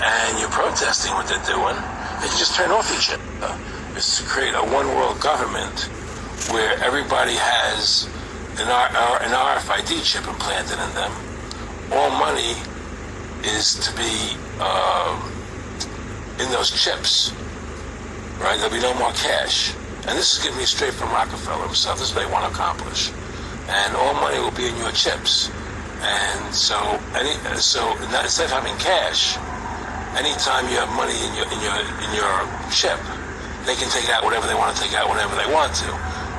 and you're protesting what they're doing, they can just turn off your chip. It's to create a one-world government where everybody has an RFID chip implanted in them. All money is to be in those chips, right? There'll be no more cash. And this is giving me straight from Rockefeller himself. This is what they want to accomplish. And all money will be in your chips. And so instead of having cash, anytime you have money in your chip, they can take out whatever they want to take out whenever they want to.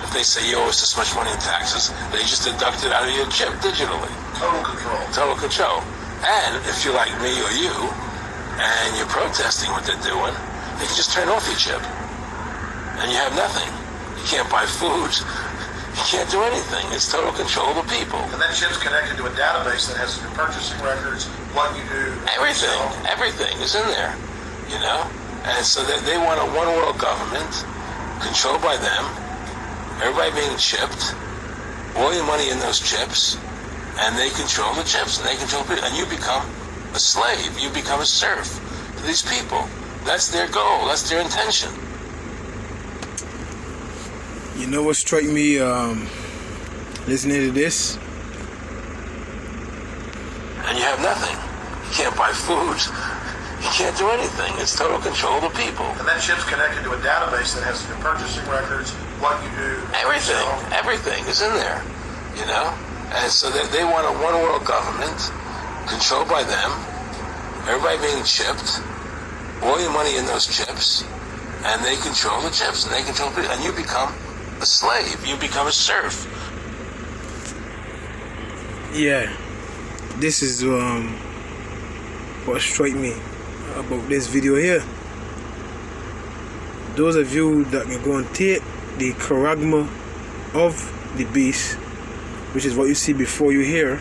If they say you owe us this much money in taxes, they just deduct it out of your chip digitally. Total control. Total control. And if you're like me or you, and you're protesting what they're doing, they can just turn off your chip. And you have nothing. You can't buy food. You can't do anything. It's total control of the people. And that chip's connected to a database that has your purchasing records, what you do. Everything is in there, you know? And so they want a one-world government controlled by them, everybody being chipped, all your money in those chips, and they control the chips, and they control people, and you become a slave. You become a serf to these people. That's their goal. That's their intention. You know what struck me listening to this? And you have nothing. You can't buy food. You can't do anything. It's total control of the people. And that chip's connected to a database that has your purchasing records, what you do. Everything is in there, you know? And so they want a one-world government controlled by them, everybody being chipped, all your money in those chips, and they control the chips, and they control people, and you become a slave. You become a serf. Yeah, this is what struck me about this video here. Those of you that can go and take the Chaaragma of the Beast, which is what you see before you here.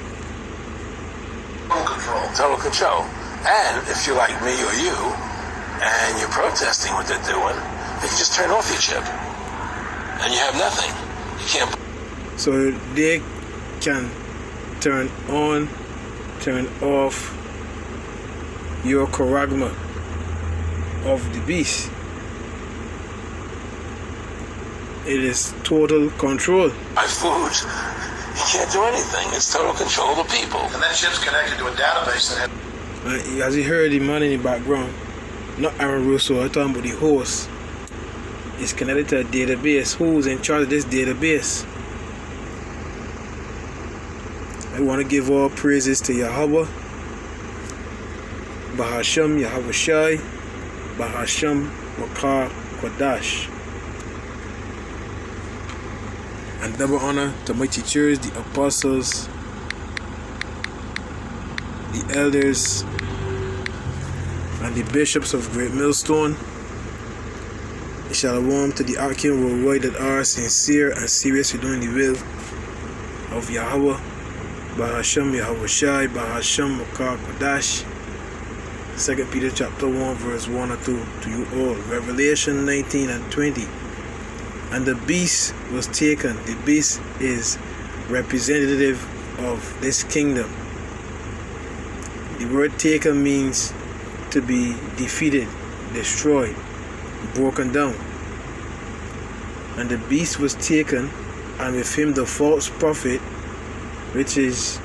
Total control. Total control. And if you're like me or you, and you're protesting what they're doing, they can just turn off your chip. And you have nothing. You can't. So they can turn on, turn off your Chaaragma of the Beast. It is total control. Buy food. You can't do anything. It's total control of the people. And that chip's connected to a database that has... As you heard the man in the background, not Aaron Russo, I'm talking about the host. It's connected to a database. Who's in charge of this database? I want to give all praises to Yahweh, Bahasham, Yahweh Shai, Bahasham, Wakar, Kodash. And double honor to my teachers, the apostles, the elders, and the bishops of Great Millstone. Shalom to the Archon worldwide that are sincere and serious in doing the will of Yahweh. Bahasham, Yahweh Shai, Bahasham, Wakar, Kodash. 2 Peter chapter 1 verse 1 or 2 to you all. Revelation 19 and 20. And the beast was taken. The beast is representative of this kingdom. The word taken means to be defeated, destroyed, broken down. And the beast was taken, and with him the false prophet, which is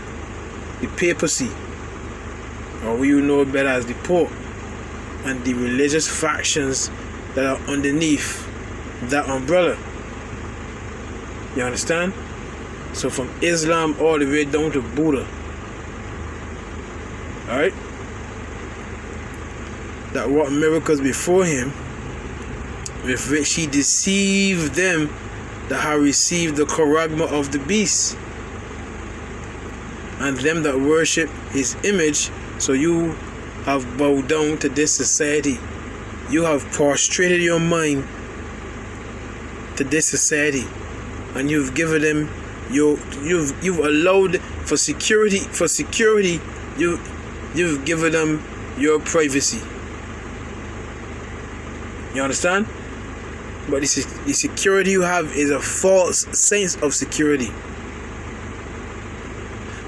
the papacy, or we know better as the Pope, and the religious factions that are underneath that umbrella. You understand? So from Islam all the way down to Buddha. Alright? That wrought miracles before him, with which he deceived them that have received the Chaaragma of the Beast, and them that worship his image. So you have bowed down to this society. You have prostrated your mind to this society, and you've given them you've allowed for security you've given them your privacy. You understand? But the security you have is a false sense of security,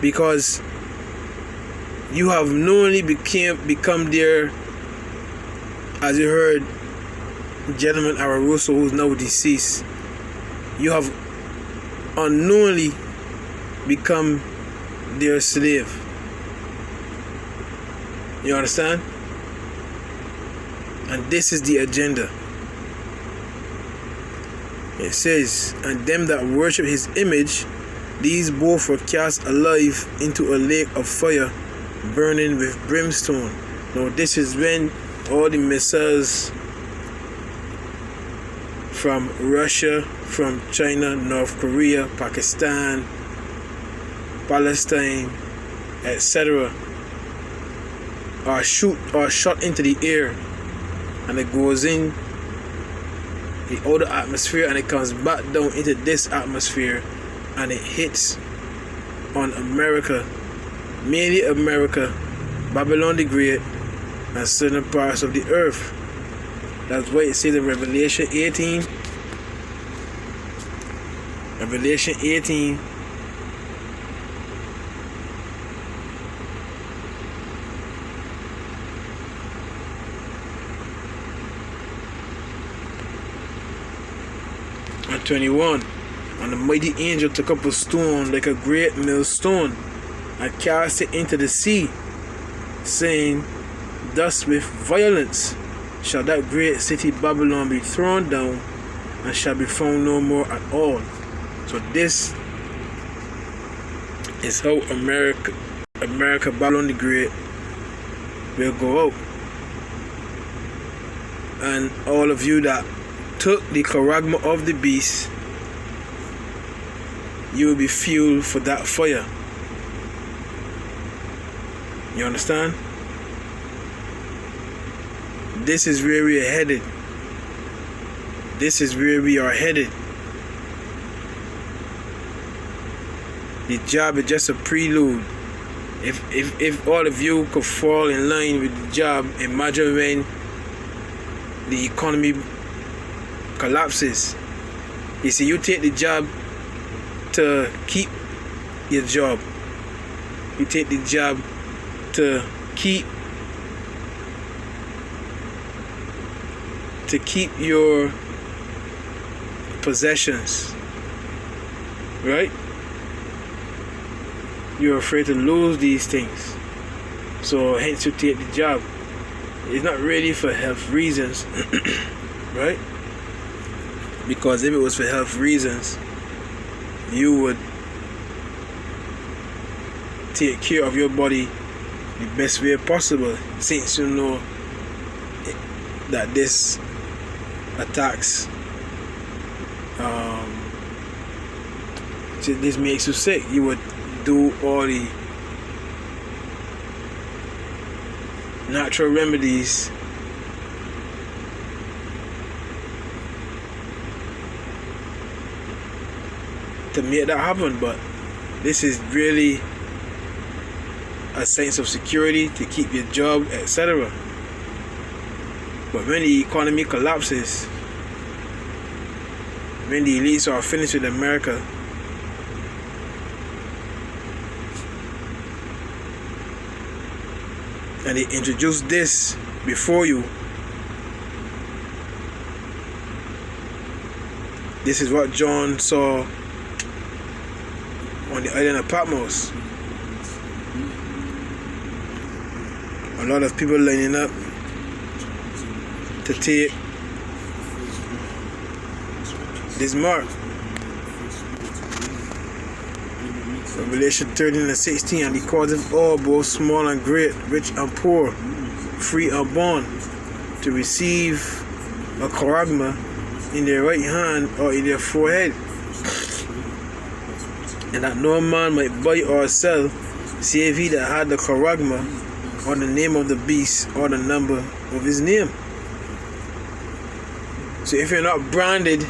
because you have knowingly become their as you heard, gentleman Araruso, who's now deceased, you have unknowingly become their slave. You understand? And this is the agenda. It says, and them that worship his image, these both were cast alive into a lake of fire, burning with brimstone. Now this is when all the missiles from Russia, from China, North Korea, Pakistan, Palestine, etc. are shot into the air, and it goes in the outer atmosphere and it comes back down into this atmosphere, and it hits on America, mainly America, Babylon the Great, and certain parts of the earth. That's why it says in Revelation 18, Revelation 18, and 21, and the mighty angel took up a stone like a great millstone, and cast it into the sea, saying, thus with violence shall that great city Babylon be thrown down, and shall be found no more at all. So this is how America, Babylon the Great, will go out. And all of you that took the Chaaragma of the Beast, you will be fueled for that fire. You understand? This is where we are headed. This is where we are headed. The job is just a prelude. If all of you could fall in line with the job, imagine when the economy collapses. You see, you take the job to keep your job. You take the job to keep your possessions, right? You're afraid to lose these things, so hence you take the job. It's not really for health reasons, right? Because if it was for health reasons, you would take care of your body the best way possible, since you know that this attacks, this makes you sick. You would do all the natural remedies to make that happen. But this is really a sense of security to keep your job, etc. But when the economy collapses, when the elites are finished with America, and they introduce this before you, this is what John saw on the island of Patmos. A lot of people lining up to take this mark. Revelation 13 and 16, and he causeth all, both small and great, rich and poor, free and bond, to receive a Chaaragma in their right hand or in their forehead, and that no man might buy or sell, save he that had the Chaaragma, or the name of the beast, or the number of his name. So if you're not branded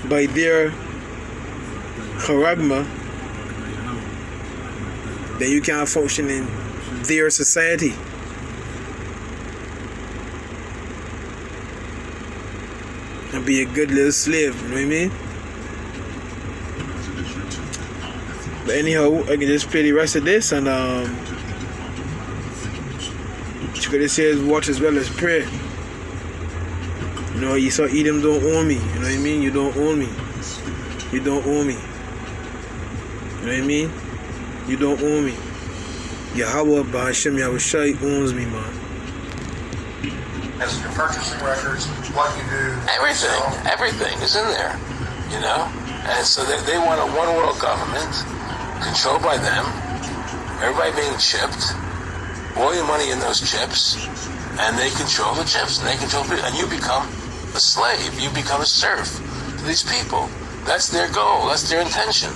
by their Chaaragma, then you can't function in their society. And be a good little slave, you know what I mean? But anyhow, I can just play the rest of this, and Scripture says, watch as well as pray. You know, Esau, Edom don't own me. You know what I mean? You don't own me. You don't own me. You know what I mean? You don't own me. Yahweh, Bahashem, Yahushai owns me, man. Has your purchasing records, what you do. Everything is in there, you know? And so they want a one world government controlled by them, everybody being chipped, all your money in those chips, and they control the chips, and they control people, and you become a slave, you become a serf to these people. That's their goal, that's their intention.